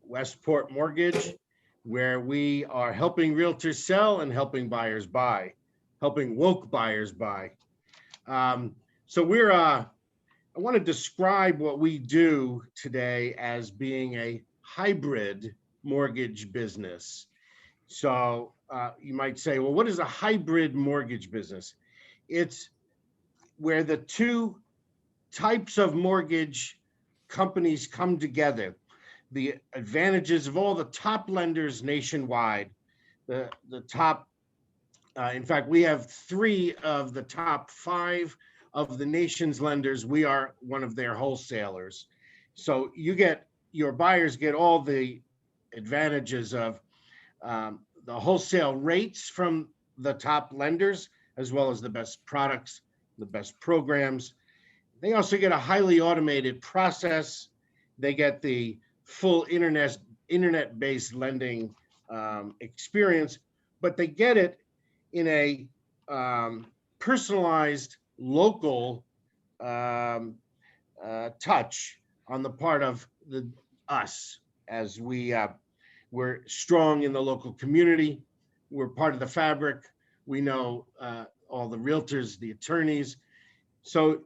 Westport Mortgage, where we are helping realtors sell and helping buyers buy, helping woke buyers buy. So I want to describe what we do today as being a hybrid mortgage business. So you might say, well, what is a hybrid mortgage business? It's where the two types of mortgage companies come together. The advantages of all the top lenders nationwide, the top, in fact, we have 3 of the top 5 of the nation's lenders. We are one of their wholesalers. So your buyers get all the advantages of the wholesale rates from the top lenders, as well as the best products, the best programs. They also get a highly automated process. They get the full internet-based lending experience, but they get it in a personalized, local touch on the part of us, as we're strong in the local community. We're part of the fabric. We know all the realtors, the attorneys. So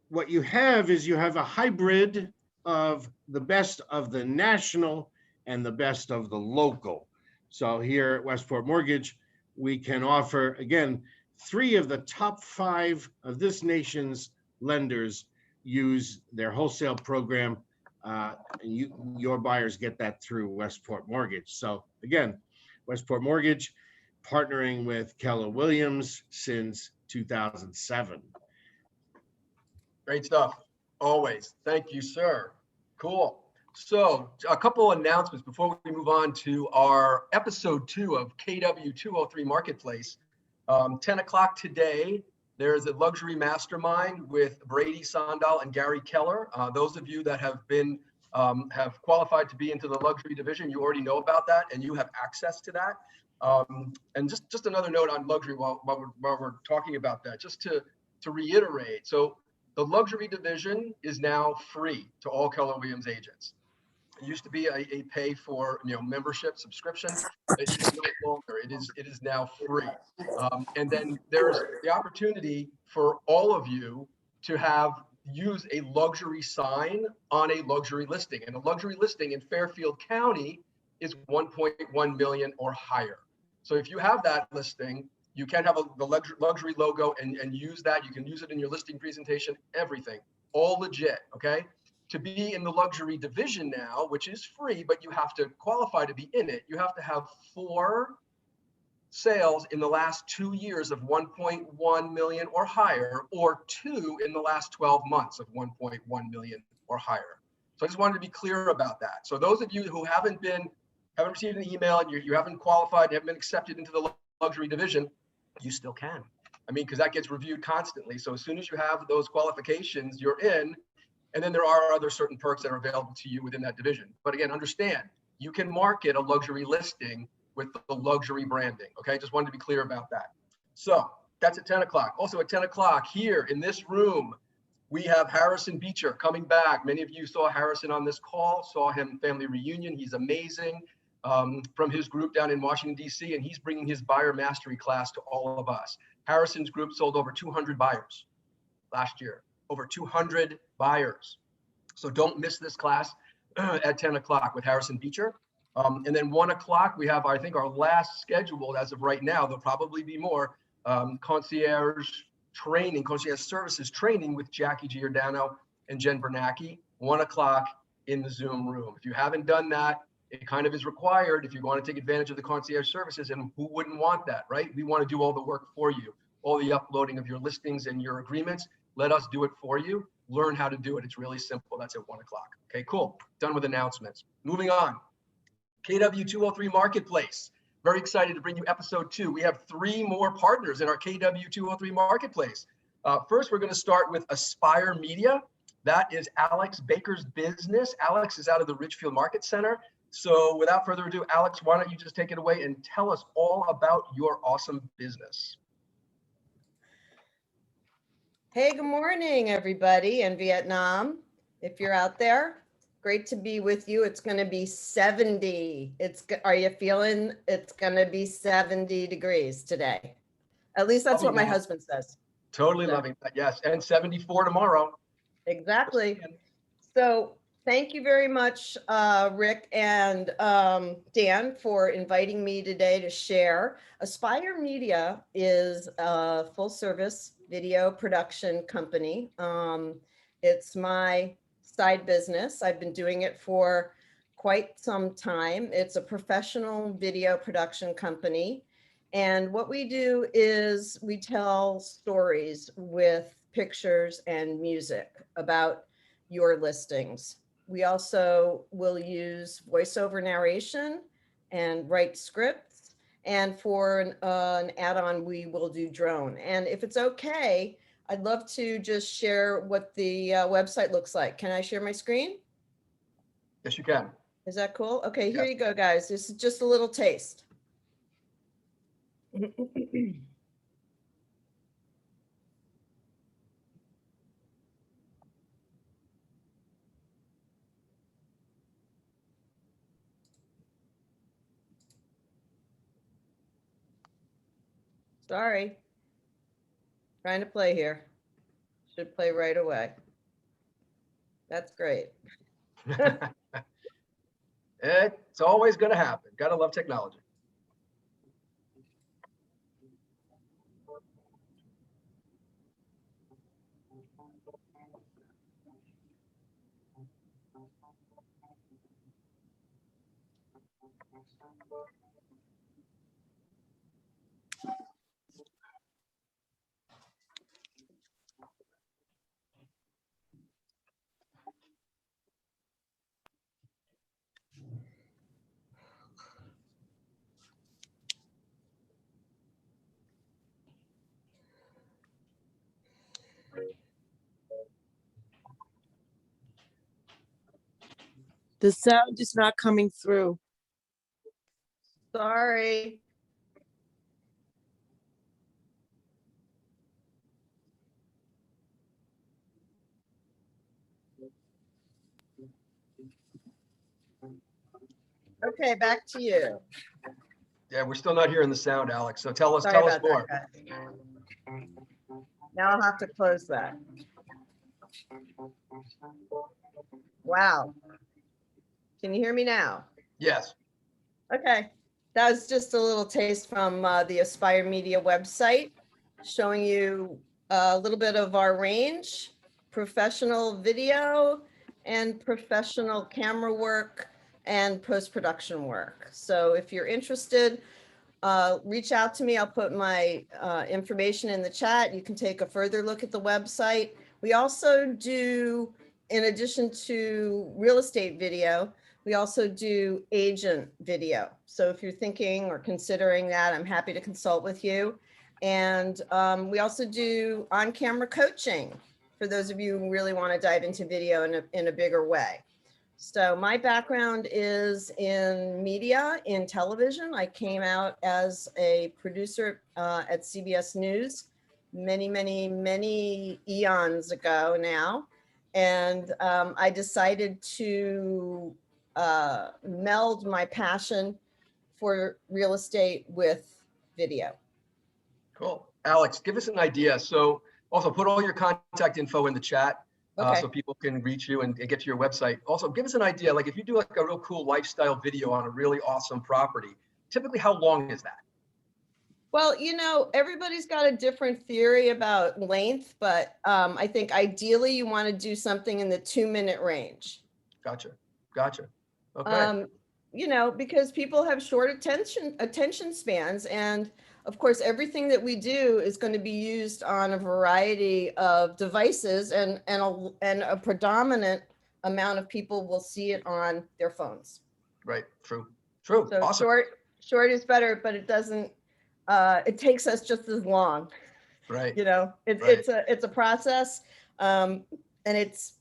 what you have is you have a hybrid of the best of the national and the best of the local. So here at Westport Mortgage, we can offer, again, 3 of the top 5 of this nation's lenders use their wholesale program. And your buyers get that through Westport Mortgage. So again, Westport Mortgage partnering with Keller Williams since 2007. Great stuff. Always. Thank you, sir. Cool. So a couple announcements before we move on to our episode 2 of KW 203 Marketplace. 10 o'clock today, there's a luxury mastermind with Brady Sondal and Gary Keller. Those of you that have qualified to be into the luxury division, you already know about that and you have access to that. And just another note on luxury while we're talking about that, just to reiterate. So the luxury division is now free to all Keller Williams agents. It used to be a pay for membership subscription. It is no longer. It is now free. And then there's the opportunity for all of you to use a luxury sign on a luxury listing. And a luxury listing in Fairfield County is 1.1 million or higher. So if you have that listing, you can have the luxury logo and use that. You can use it in your listing presentation, everything, all legit, okay? To be in the luxury division now, which is free, but you have to qualify to be in it, you have to have 4 sales in the last 2 years of 1.1 million or higher, or 2 in the last 12 months of 1.1 million or higher. So I just wanted to be clear about that. So those of you who haven't received an email and you haven't qualified, haven't been accepted into the luxury division, you still can. I mean, because that gets reviewed constantly. So as soon as you have those qualifications, you're in. And then there are other certain perks that are available to you within that division. But again, understand, you can market a luxury listing with the luxury branding. Okay, just wanted to be clear about that. So that's at 10 o'clock. Also at 10 o'clock here in this room, we have Harrison Beecher coming back. Many of you saw Harrison on this call, saw him family reunion. He's amazing from his group down in Washington, D.C., and he's bringing his buyer mastery class to all of us. Harrison's group sold over 200 buyers last year. Over 200 buyers. So don't miss this class at 10 o'clock with Harrison Beecher. And then 1 o'clock, we have, I think, our last scheduled as of right now. There'll probably be more concierge services training with Jackie Giordano and Jen Bernanke, 1 o'clock in the Zoom room. If you haven't done that, it kind of is required if you want to take advantage of the concierge services, and who wouldn't want that, right? We want to do all the work for you, all the uploading of your listings and your agreements. Let us do it for you. Learn how to do it. It's really simple. That's at 1 o'clock. Okay, cool. Done with announcements. Moving on. KW 203 Marketplace. Very excited to bring you episode 2. We have 3 more partners in our KW 203 Marketplace. First, we're going to start with Aspire Media. That is Alex Baker's business. Alex is out of the Ridgefield Market Center. So without further ado, Alex, why don't you just take it away and tell us all about your awesome business. Hey, good morning, everybody in Vietnam. If you're out there, Great to be with you. It's going to be 70. Are you feeling it's going to be 70 degrees today? At least that's what my husband says. Totally So- loving that. Yes. And 74 tomorrow. Exactly. So thank you very much, Rick and Dan, for inviting me today to share. Aspire Media is a full-service video production company. It's my side business. I've been doing it for quite some time. It's a professional video production company. And what we do is we tell stories with pictures and music about your listings. We also will use voiceover narration and write scripts. And for an add-on, we will do drone. And if it's okay, I'd love to just share what the website looks like. Can I share my screen? Yes, you can. Is that cool? Okay, here Yes. you go, guys. This is just a little taste. Sorry. Trying to play here. Should play right away. That's great. It's always going to happen. Gotta love technology. The sound is not coming through. Sorry. Okay, back to you. Yeah, we're still not hearing the sound, Alex. So tell us Sorry more. about that, guys. Now I'll have to close that. Wow. Can you hear me now? Yes. Okay, that was just a little taste from the Aspire Media website, showing you a little bit of our range, professional video and professional camera work and post-production work. So if you're interested, reach out to me. I'll put my information in the chat. You can take a further look at the website. We also do, in addition to real estate video, we also do agent video. So if you're thinking or considering that, I'm happy to consult with you. And we also do on-camera coaching for those of you who really want to dive into video in a bigger way. So my background is in media, in television. I came out as a producer at CBS News many eons ago now. And I decided to meld my passion for real estate with video. Cool. Alex, give us an idea. So also put all your contact info in the chat. Okay. So people can reach you and get to your website. Also, give us an idea, like if you do like a real cool lifestyle video on a really awesome property, typically how long is that? Well, you know, everybody's got a different theory about length, but I think ideally you want to do something in the 2-minute range. Gotcha. Okay. You know, because people have short attention spans, and of course, everything that we do is going to be used on a variety of devices, and a predominant amount of people will see it on their phones. Right. True. So Awesome. short is better, but it doesn't. It takes us just as long. Right. You know, Right. it's a process, and it's.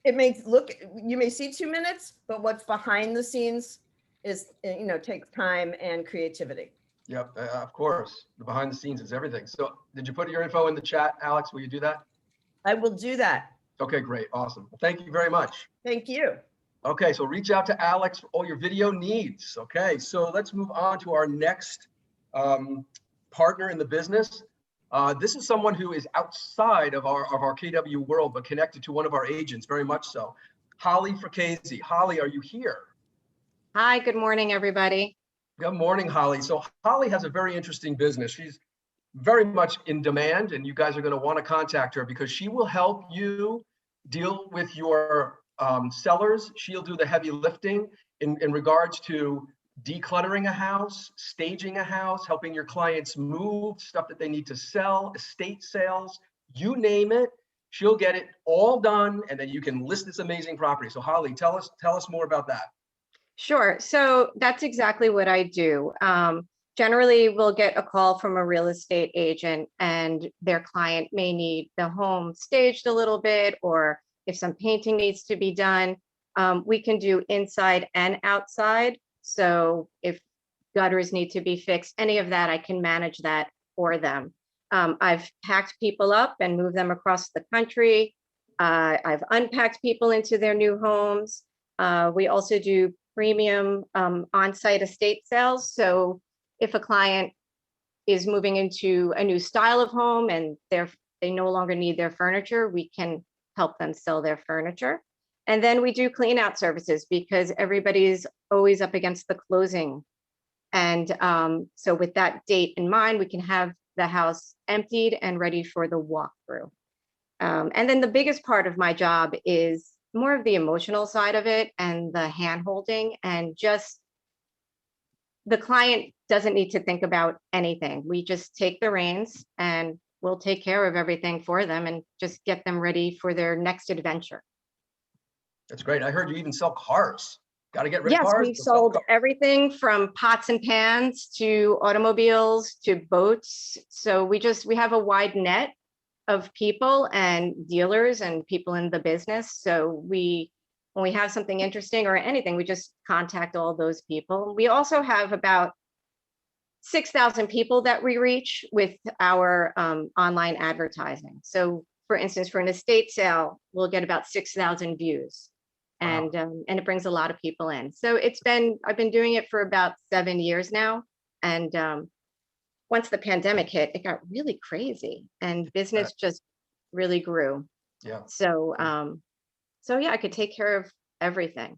It may look, you may see 2 minutes, but what's behind the scenes is, you know, takes time and creativity. Yep. Of course. The behind the scenes is everything. So did you put your info in the chat, Alex? Will you do that? I will do that. Okay, great. Awesome. Well, thank you very much. Thank you. Okay, so reach out to Alex for all your video needs. Okay, so let's move on to our next partner in the business. This is someone who is outside of our KW world, but connected to one of our agents, very much so. Holly Fracchese. Holly, are you here? Hi, good morning, everybody. Good morning, Holly. So Holly has a very interesting business. She's very much in demand, and you guys are going to want to contact her because she will help you deal with your sellers. She'll do the heavy lifting in regards to decluttering a house, staging a house, helping your clients move, stuff that they need to sell, estate sales, you name it. She'll get it all done, and then you can list this amazing property. So Holly, tell us more about that. Sure. So that's exactly what I do. Generally, we'll get a call from a real estate agent and their client may need the home staged a little bit, or if some painting needs to be done, we can do inside and outside. So if gutters need to be fixed, any of that, I can manage that for them. I've packed people up and moved them across the country. I've unpacked people into their new homes. We also do premium on-site estate sales. So if a client is moving into a new style of home and they no longer need their furniture, we can help them sell their furniture. And then we do clean out services because everybody's always up against the closing. And so with that date in mind, we can have the house emptied and ready for the walkthrough. And then the biggest part of my job is more of the emotional side of it and the hand holding, and just the client doesn't need to think about anything. We just take the reins and we'll take care of everything for them and just get them ready for their next adventure. That's great. I heard you even sell cars. Got to get rid of Yes, cars. we've sold everything from pots and pans to automobiles to boats. So we have a wide net of people and dealers and people in the business. So when we have something interesting or anything, we just contact all those people. We also have about 6,000 people that we reach with our online advertising. So for instance, for an estate sale, we'll get about 6,000 views. Wow. And it brings a lot of people in. So I've been doing it for about 7 years now. And once the pandemic hit, it got really crazy and business just really grew. Yeah. So yeah, I could take care of everything.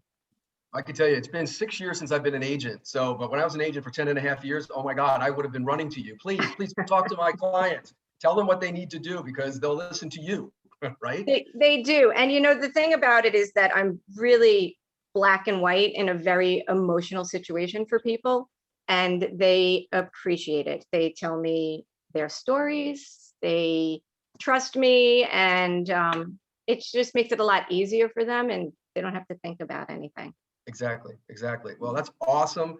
I can tell you, it's been 6 years since I've been an agent. But when I was an agent for 10 and a half years, oh my God, I would have been running to you. Please talk to my clients. Tell them what they need to do because they'll listen to you, right? They do. And the thing about it is that I'm really black and white in a very emotional situation for people, and they appreciate it. They tell me their stories, they trust me, and it just makes it a lot easier for them, and they don't have to think about anything. Exactly. Well, that's awesome.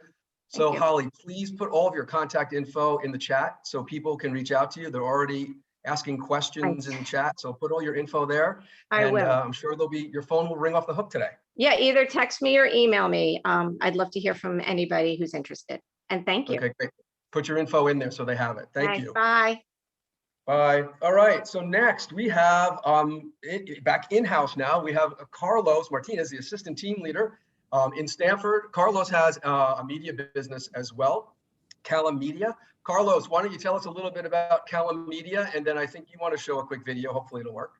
So Holly, please put all of your contact info in the chat so people can reach out to you. They're already asking questions in the chat. So put all your info there. I will. I'm sure your phone will ring off the hook today. Yeah, either text me or email me. I'd love to hear from anybody who's interested. And thank you. Okay, great. Put your info in there so they have it. Thank you. Bye. Bye. All right. So next we have back in-house now. We have Carlos Martinez, the assistant team leader in Stanford. Carlos has a media business as well, Callum Media. Carlos, why don't you tell us a little bit about Callum Media, and then I think you want to show a quick video. Hopefully it'll work.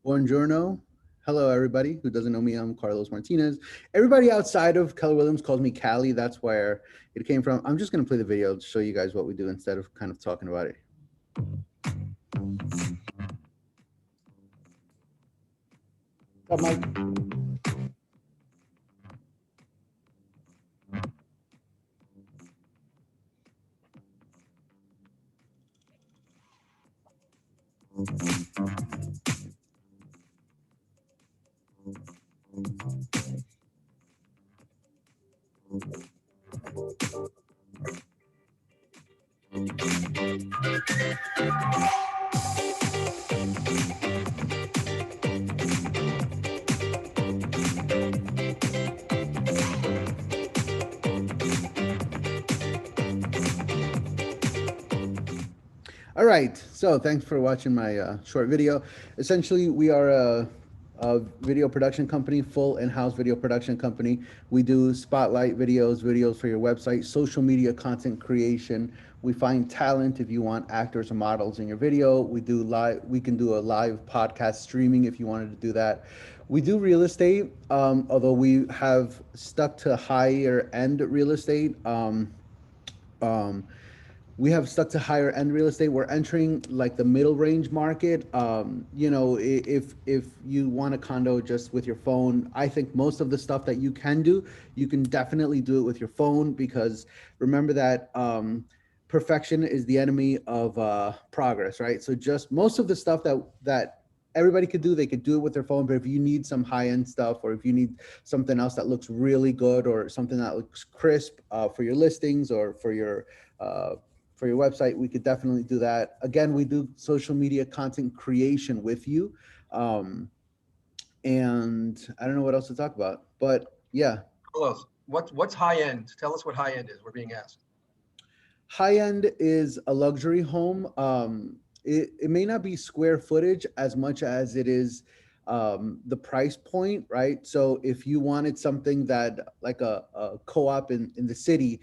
Buongiorno. Hello, everybody who doesn't know me. I'm Carlos Martinez. Everybody outside of Keller Williams calls me Callie. That's where it came from. I'm just going to play the video to show you guys what we do instead of kind of talking about it. What's up, Mike? All right, so thanks for watching my short video. Essentially, we are a video production company, full in-house video production company. We do spotlight videos, videos for your website, social media content creation. We find talent if you want actors or models in your video. We do live. We can do a live podcast streaming if you wanted to do that. We do real estate, although we have stuck to higher end real estate. We have stuck to higher end real estate. We're entering like the middle range market. You know, if you want a condo just with your phone, I think most of the stuff that you can do, you can definitely do it with your phone, because remember that perfection is the enemy of progress, right? So just most of the stuff that everybody could do, they could do it with their phone. But if you need some high end stuff, or if you need something else that looks really good, or something that looks crisp for your listings or for your website, we could definitely do that. Again, we do social media content creation with you. And I don't know what else to talk about, but yeah. Carlos, what's high end? Tell us what high end is. We're being asked. High end is a luxury home. It may not be square footage as much as it is the price point, right? So if you wanted something that like a co-op in the city,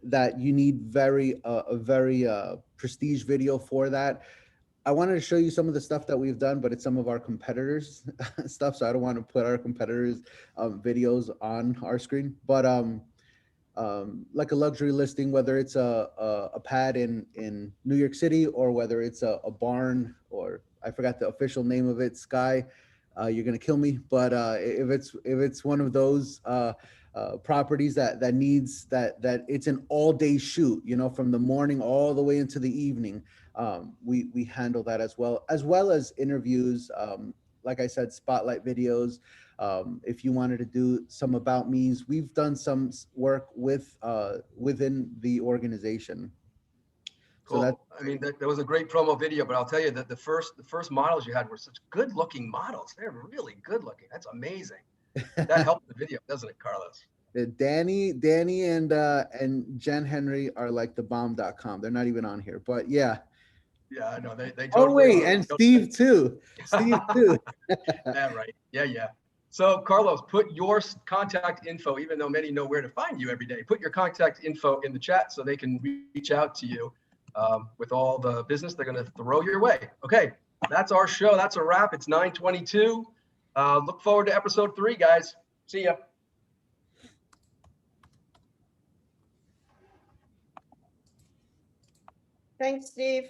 that you need a very prestige video for that. I wanted to show you some of the stuff that we've done, but it's some of our competitors stuff. So I don't want to put our competitors videos on our screen, but like a luxury listing, whether it's a pad in New York City, or whether it's a barn, or I forgot the official name of it, Sky, you're gonna kill me. But if it's one of those properties that needs that it's an all day shoot, you know, from the morning all the way into the evening, we handle that as well as interviews. Like I said, spotlight videos. If you wanted to do some about me's, we've done some work with within the organization. Cool. So that, I mean, that was a great promo video, but I'll tell you that the first models you had were such good looking models. They're really good looking. That's amazing. That helped the video, doesn't it, Carlos? Danny and Jen Henry are like the bomb.com. They're not even on here, but yeah. Yeah, I know. They Oh totally wait, are. and Steve too. Steve too. Yeah, right. Yeah. So Carlos, put your contact info, even though many know where to find you every day, put your contact info in the chat so they can reach out to you with all the business they're going to throw your way. Okay, that's our show. That's a wrap. It's 9:22. Look forward to episode 3, guys. See ya. Thanks, Steve.